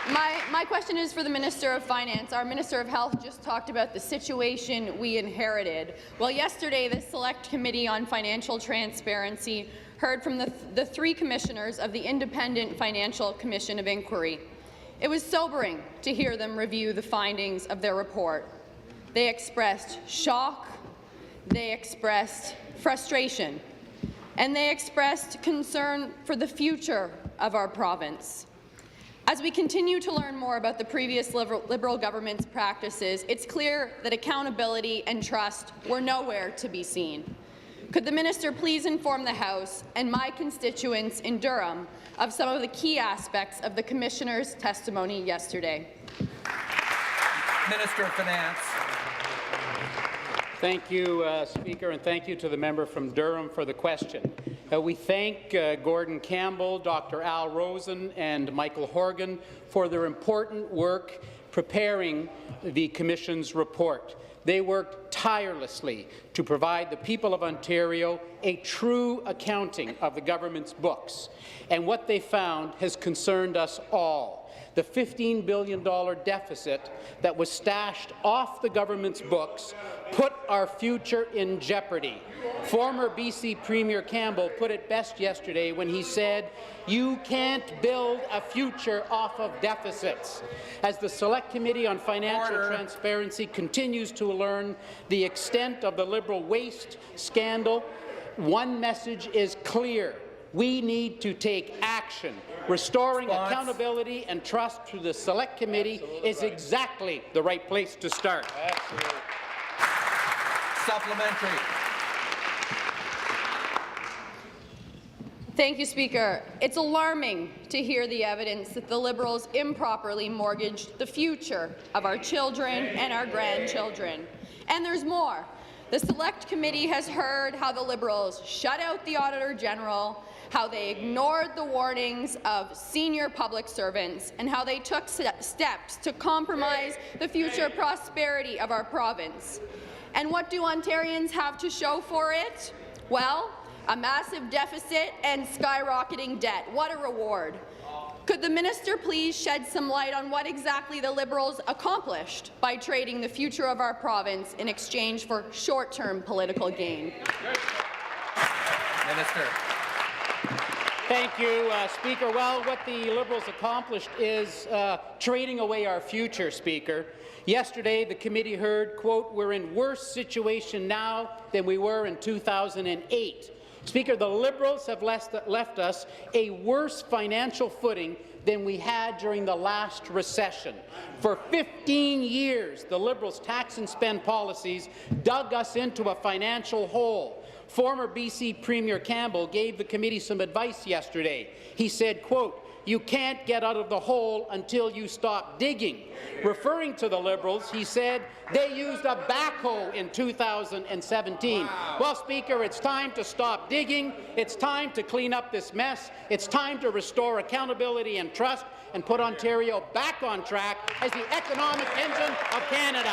My question is for the Minister of Finance. Our Minister of Health just talked about the situation we inherited. Well, yesterday, the Select Committee on Financial Transparency heard from the three commissioners of the Independent Financial Commission of Inquiry. It was sobering to hear them review the findings of their report. They expressed shock, they expressed frustration, and they expressed concern for the future of our province. As we continue to learn more about the previous Liberal government's practices, it's clear that accountability and trust were nowhere to be seen. Could the minister please inform the House and my constituents in Durham of some of the key aspects of the Commissioner's testimony yesterday? Minister of Finance. Thank you, Speaker, and thank you to the member from Durham for the question. We thank Gordon Campbell, Dr. Al Rosen, and Michael Horgan for their important work preparing the Commission's report. They worked tirelessly to provide the people of Ontario a true accounting of the government's books, and what they found has concerned us all. The $15 billion deficit that was stashed off the government's books put our future in jeopardy. Former BC Premier Campbell put it best yesterday when he said, "You can't build a future off of deficits." As the Select Committee on Financial Transparency continues to learn the extent of the Liberal waste scandal, one message is clear. We need to take action. Restoring accountability and trust to the Select Committee is exactly the right place to start. Supplementary. Thank you, Speaker. It's alarming to hear the evidence that the Liberals improperly mortgaged the future of our children and our grandchildren. And there's more. The Select Committee has heard how the Liberals shut out the Auditor General, how they ignored the warnings of senior public servants, and how they took steps to compromise the future prosperity of our province. And what do Ontarians have to show for it? Well, a massive deficit and skyrocketing debt. What a reward. Could the minister please shed some light on what exactly the Liberals accomplished by trading the future of our province in exchange for short-term political gain? Minister. Thank you, Speaker. Well, what the Liberals accomplished is trading away our future, Speaker. Yesterday, the committee heard, quote, "We're in worse situation now than we were in 2008. Speaker, the Liberals have left us a worse financial footing than we had during the last recession. For 15 years, the Liberals' tax and spend policies dug us into a financial hole. Former BC Premier Campbell gave the committee some advice yesterday. He said, quote, "You can't get out of the hole until you stop digging." Referring to the Liberals, he said they used a backhoe in 2017. Wow. Well, Speaker, it's time to stop digging. It's time to clean up this mess. It's time to restore accountability and trust and put Ontario back on track as the economic engine of Canada.